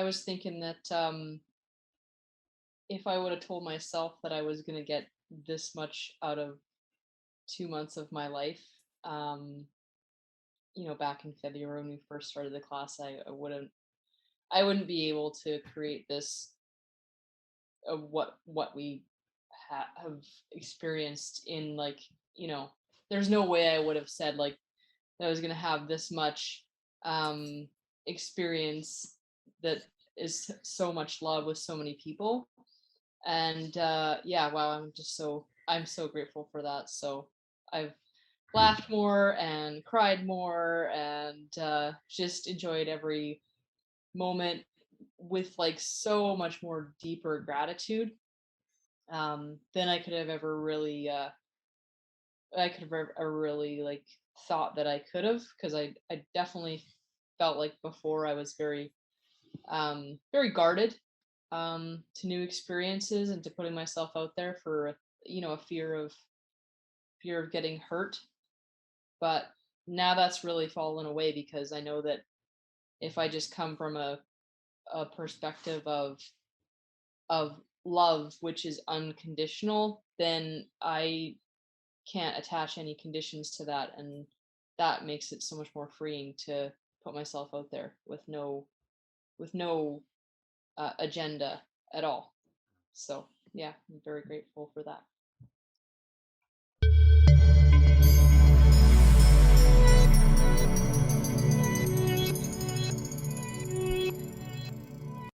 I was thinking that if I would have told myself that I was going to get this much out of 2 months of my life, um, back in February when we first started the class, I wouldn't be able to create this what we have experienced in, like, you know, there's no way I would have said like that I was going to have this much um experience that is so much love with so many people. And yeah, wow, I'm so grateful for that. So I've laughed more and cried more and just enjoyed every moment with like so much more deeper gratitude than I could have ever really I could have ever really like thought that I could have, because I definitely felt like before I was very guarded to new experiences and to putting myself out there for a fear of getting hurt. But now that's really fallen away because I know that if I just come from a perspective of love, which is unconditional, then I can't attach any conditions to that, and that makes it so much more freeing to put myself out there with no agenda at all. So yeah, I'm very grateful for that.